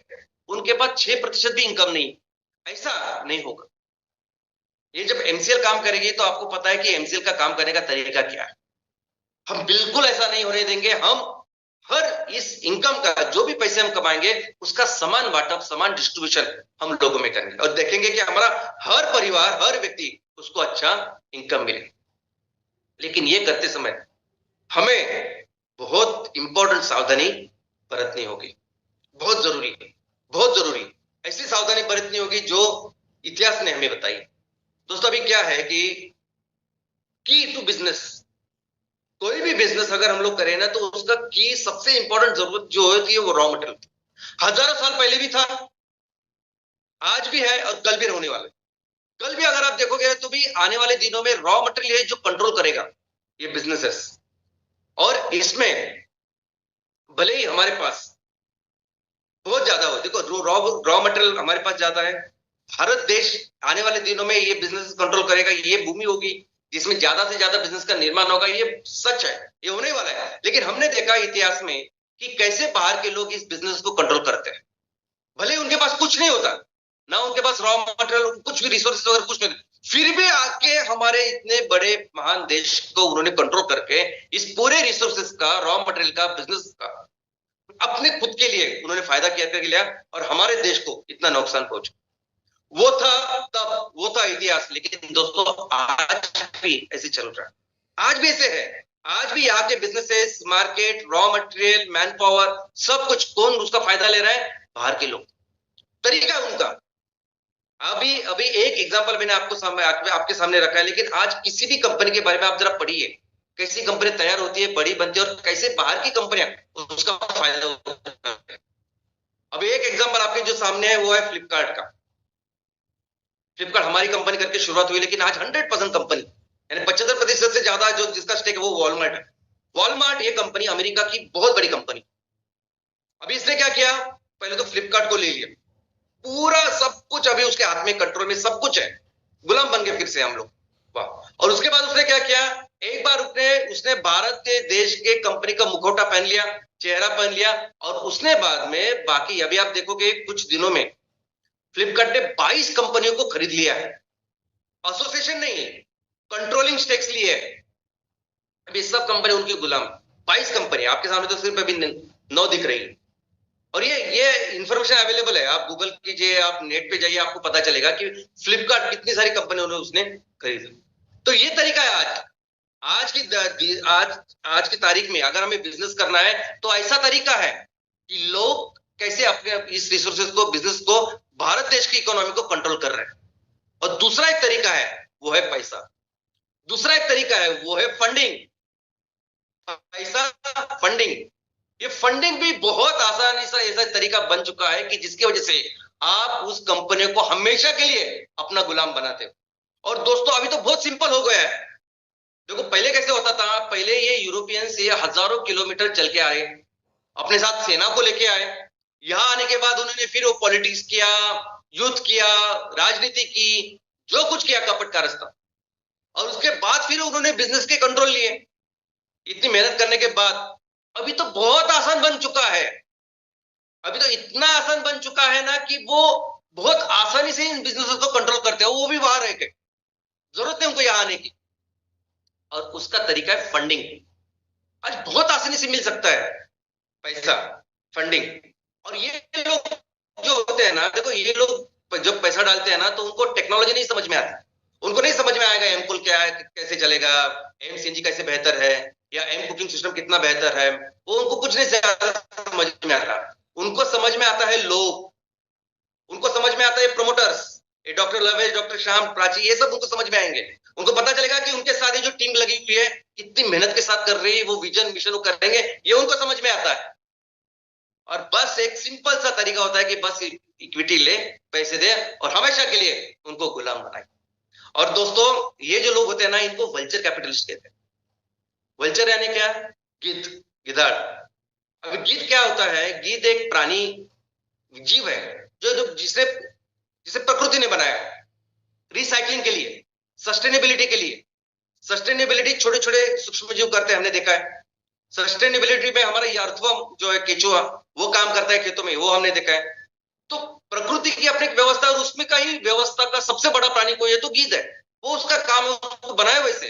उनके पास 6% भी इनकम नहीं। ऐसा नहीं होगा। ये जब एमसीएल काम करेगी तो आपको पता है कि एमसीएल का काम करने का तरीका क्या है। हम बिल्कुल ऐसा नहीं होने देंगे। हम हर इस इनकम का, जो भी पैसे हम कमाएंगे, उसका समान वाटअप, समान डिस्ट्रीब्यूशन हम लोगों में करेंगे, और देखेंगे कि हमारा हर परिवार, हर व्यक्ति, उसको अच्छा इनकम मिले। लेकिन ये करते समय हमें बहुत इंपॉर्टेंट सावधानी बरतनी होगी। बहुत जरूरी है, बहुत जरूरी। ऐसी सावधानी बरतनी होगी जो इतिहास ने हमें बताई। दोस्तों अभी क्या है कि की टू बिजनेस, कोई भी बिजनेस अगर हम लोग करें ना, तो उसका की सबसे इंपॉर्टेंट जरूरत जो होती है वो रॉ मटेरियल। हजारों साल पहले भी था, आज भी है और कल भी होने वाला है। कल भी अगर आप देखोगे तो भी आने वाले दिनों में रॉ मटेरियल है जो कंट्रोल करेगा ये बिजनेसेस। और इसमें भले ही हमारे पास बहुत ज्यादा हो, देखो रॉ रॉ मटेरियल हमारे पास ज्यादा है, भारत देश आने वाले दिनों में ये बिजनेस कंट्रोल करेगा, ये भूमि होगी जिसमें ज्यादा से ज्यादा बिजनेस का निर्माण होगा, ये सच है, ये होने वाला है। लेकिन हमने देखा इतिहास में कि कैसे बाहर के लोग इस बिजनेस को कंट्रोल करते हैं। भले ही उनके पास कुछ नहीं होता ना, उनके पास रॉ मटेरियल कुछ भी रिसोर्सेज वगैरह कुछ नहीं, फिर भी आके हमारे इतने बड़े महान देश को उन्होंने कंट्रोल करके इस पूरे रिसोर्सेज का, रॉ मटेरियल का, बिजनेस का अपने खुद के लिए उन्होंने फायदा किया कर लिया और हमारे देश को इतना नुकसान पहुंचा। वो था तब, वो था इतिहास। लेकिन दोस्तों आज भी ऐसे चल रहा है, आज भी ऐसे है। आज भी यहाँ के businesses, market, raw material, man power, सब कुछ कौन उसका फायदा ले रहा है? बाहर के लोग। तरीका उनका, अभी अभी एक एग्जांपल मैंने आपके सामने रखा है। लेकिन आज किसी भी कंपनी के बारे में आप जरा पढ़िए, कैसी कंपनी तैयार होती है, बड़ी बनती है, और कैसे बाहर की कंपनियां उसका फायदा उठाती है। अभी एक एग्जांपल आपके जो सामने है वो है फ्लिपकार्ट का। फ्लिपकार्ट हमारी कंपनी करके शुरुआत हुई, लेकिन आज 100% कंपनी, यानी 75% से ज्यादा जो जिसका स्टेक है वो वॉलमार्ट है। वॉलमार्ट ये कंपनी अमेरिका की बहुत बड़ी कंपनी। अभी इसने क्या किया? पहले तो फ्लिपकार्ट को ले लिया, पूरा सब कुछ अभी उसके हाथ में, कंट्रोल में सब कुछ है, गुलाम बन गए फिर से हम लोग। वाह। और उसके बाद उसने क्या किया? एक बार उसने उसने भारत के देश के कंपनी का मुखौटा पहन लिया, चेहरा पहन लिया, और उसने बाद में बाकी, अभी आप देखोगे कुछ दिनों में फ्लिपकार्ट ने 22 कंपनियों को खरीद लिया है। एसोसिएशन नहीं, कंट्रोलिंग स्टेक्स लिए है। अभी सब कंपनी उनकी गुलाम, 22 कंपनी आपके सामने तो सिर्फ अभी 9 दिख रही है। और ये इंफॉर्मेशन अवेलेबल है, आप गूगल कीजिए, आप नेट पे जाइए, आपको पता चलेगा कि फ्लिपकार्ट कितनी सारी कंपनियों ने उसने खरीदी। तो ये तरीका है आज। आज की तारीख में अगर हमें बिजनेस करना है तो ऐसा तरीका है कि लोग कैसे अपने इस रिसोर्सेज को, बिजनेस को, भारत देश की इकोनॉमी को कंट्रोल कर रहे हैं। और दूसरा एक तरीका है वो है पैसा। दूसरा एक तरीका है वो है फंडिंग। पैसा, फंडिंग। ये फंडिंग भी बहुत आसानी से ऐसा तरीका बन चुका है कि जिसकी वजह से आप उस कंपनी को हमेशा के लिए अपना गुलाम बनाते हो। और दोस्तों अभी तो बहुत सिंपल हो गया है। देखो पहले कैसे होता था, पहले ये यूरोपियंस ये हजारों किलोमीटर चल के आए, अपने साथ सेना को लेके आए। यहां आने के बाद उन्होंने फिर वो पॉलिटिक्स किया, युद्ध किया, राजनीति की, जो कुछ किया कपट का रास्ता। और उसके बाद फिर उन्होंने बिजनेस के कंट्रोल लिए। इतनी मेहनत करने के बाद अभी तो बहुत आसान बन चुका है। अभी तो इतना आसान बन चुका है ना कि वो बहुत आसानी से इन बिजनेस को कंट्रोल करते हैं, वो भी बाहर रह के, जरूरत है उनको यहाँ आने की। और उसका तरीका है फंडिंग। आज बहुत आसानी से मिल सकता है पैसा, फंडिंग। और ये लोग जो होते हैं ना, देखो ये लोग जब पैसा डालते हैं ना तो उनको टेक्नोलॉजी नहीं समझ में आती। उनको नहीं समझ में आएगा एमपुल क्या है, कैसे चलेगा, एम सीएनजी कैसे बेहतर है, या एम कुकिंग सिस्टम कितना बेहतर है, वो उनको कुछ नहीं समझ में आता। उनको समझ में आता है लोग, उनको समझ में आता है प्रमोटर्स, ये डॉक्टर लवेश, डॉक्टर श्याम, प्राची, ये सब उनको समझ में आएंगे। उनको पता चलेगा कि उनके साथ जो टीम लगी हुई है कितनी मेहनत के साथ कर रही है, वो विजन मिशन वो करेंगे, ये उनको समझ में आता है। और बस एक सिंपल सा तरीका होता है कि बस इक्विटी ले, पैसे दे, और हमेशा के लिए उनको गुलाम बनाए। और दोस्तों ये जो लोग होते हैं ना, इनको वल्चर कैपिटलिस्ट कहते हैं। वल्चर यानी क्या? गिद्ध, गिधाड़। अब गिद्ध क्या होता है? गिद्ध एक प्राणी जीव है जो जो जिसे जिसे प्रकृति ने बनाया रिसाइकलिंग के लिए, सस्टेनेबिलिटी के लिए। सस्टेनेबिलिटी छोटे छोटे सूक्ष्म जीव करते हैं, हमने देखा है। सस्टेनेबिलिटी में हमारा ये अर्थवर्म जो है, केचुआ, वो काम करता है खेतों में, वो हमने देखा है। तो प्रकृति की अपनी व्यवस्था, और उसमें का ही व्यवस्था का सबसे बड़ा प्राणी कोई है तो गिद्ध है। वो उसका काम उसको बनाया वैसे।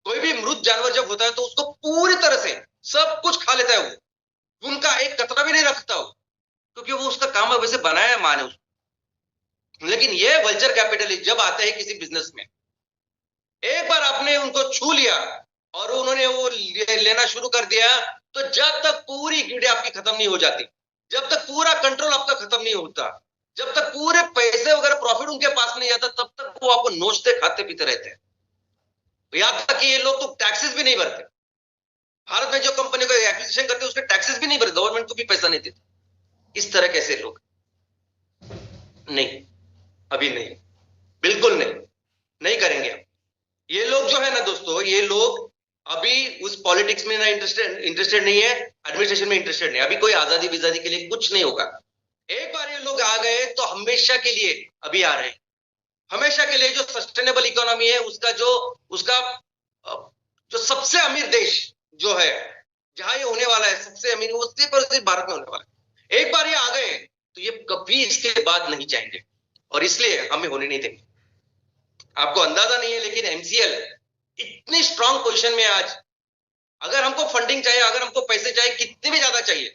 कोई भी मृत जानवर जब होता है तो उसको पूरी तरह से सब कुछ खा लेता है, वो उनका एक कतरा भी नहीं रखता हो, क्योंकि वो उसका काम है, वैसे बनाया है माने उसको। लेकिन ये वल्चर कैपिटलिस्ट जब आते हैं किसी बिजनेस में, एक बार आपने उनको छू लिया और उन्होंने वो लेना शुरू कर दिया, तो जब तक पूरी इक्विटी आपकी खत्म नहीं हो जाती, जब तक पूरा कंट्रोल आपका खत्म नहीं होता, जब तक पूरे पैसे वगैरह प्रॉफिट उनके पास नहीं आता, तब तक वो आपको नोचते खाते पीते रहते हैं। यहां तक कि ये लोग तो टैक्सेस भी नहीं भरते। भारत में जो कंपनी को एक्विजिशन करते हैं उसके टैक्सेस भी नहीं भरते, गवर्नमेंट को भी पैसा नहीं देते। इस तरह कैसे लोग? नहीं, अभी नहीं, बिल्कुल नहीं, नहीं करेंगे हम। ये लोग जो है ना दोस्तों, ये लोग अभी उस पॉलिटिक्स में ना इंटरेस्टेड नहीं है, एडमिनिस्ट्रेशन में इंटरेस्टेड नहीं। अभी कोई आजादी विजादी के लिए कुछ नहीं होगा। एक बार ये लोग आ गए तो हमेशा के लिए अभी आ रहे हैं। हमेशा के लिए जो सस्टेनेबल इकोनॉमी है उसका उसका जो सबसे अमीर देश जो है, जहां ये होने वाला है सबसे अमीर, वो सिर्फ भारत में होने वाला है। एक बार ये आ गए तो ये कभी इसके बाद नहीं जाएंगे, और इसलिए हमें होने नहीं देंगे। आपको अंदाजा नहीं है, लेकिन एमसीएल इतनी स्ट्रांग पोजीशन में आज, अगर हमको फंडिंग चाहिए, अगर हमको पैसे चाहिए, कितने भी ज्यादा चाहिए,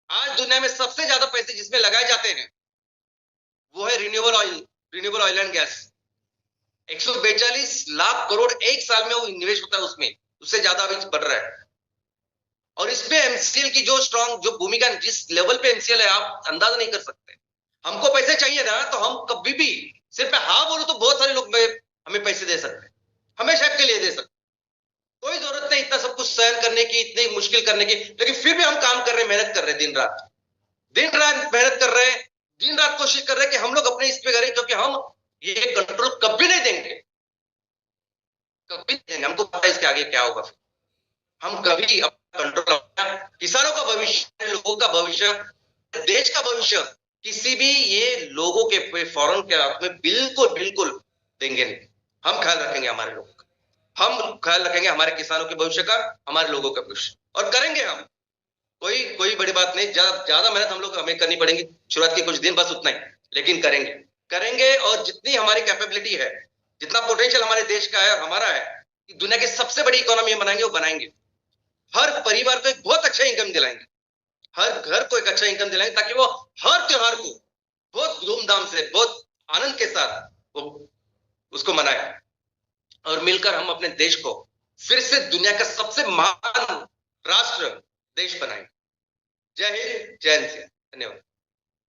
आज दुनिया में सबसे ज्यादा पैसे जिसमें लगाए जाते हैं वो है renewable oil and gas. 142 lakh crore एक साल में वो निवेश होता है उसमें, उससे ज्यादा अभी बढ़ रहा है। और इसमें एमसीएल की जो स्ट्रांग जो भूमिका, जिस लेवल पे एमसीएल है, आप अंदाजा नहीं कर सकते। हमको पैसे चाहिए ना तो हम कभी भी सिर्फ हाँ बोलो तो बहुत सारे लोग हमें पैसे दे सकते हैं, हमेशा के लिए दे सकते। कोई जरूरत नहीं इतना सब कुछ सहन करने की, इतनी मुश्किल करने की, लेकिन फिर भी हम काम कर रहे हैं, मेहनत कर रहे हैं, दिन रात मेहनत कर रहे हैं, दिन रात कोशिश कर रहे हैं कि हम लोग अपने इस पे करें, क्योंकि हम ये कंट्रोल कभी नहीं देंगे, कभी नहीं देंगे। हमको पता है इसके आगे क्या होगा। फिर हम कभी अपना कंट्रोल, किसानों का भविष्य, लोगों का भविष्य, देश का भविष्य किसी भी ये लोगों के फॉरेन के हाथ में बिल्कुल बिल्कुल देंगे नहीं। हम ख्याल रखेंगे हमारे लोगों का, हम ख्याल रखेंगे हमारे किसानों के भविष्य का, हमारे लोगों का भविष्य, और करेंगे हम। कोई बड़ी बात नहीं, ज्यादा मेहनत हम लोग हमें करनी पड़ेगी शुरुआत के कुछ दिन, बस उतना ही, लेकिन करेंगे। और जितनी हमारी कैपेबिलिटी है, जितना पोटेंशियल हमारे देश का है, हमारा है, कि दुनिया की सबसे बड़ी इकोनॉमी बनाएंगे, वो बनाएंगे। हर परिवार को एक बहुत अच्छा इनकम दिलाएंगे, हर घर को एक अच्छा इनकम दिलाएंगे, ताकि वो हर त्योहार को बहुत धूमधाम से, बहुत आनंद के साथ वो उसको मनाए, और मिलकर हम अपने देश को फिर से दुनिया का सबसे महान राष्ट्र देश बनाएंगे। जय हिंद, जय हिंद, धन्यवाद।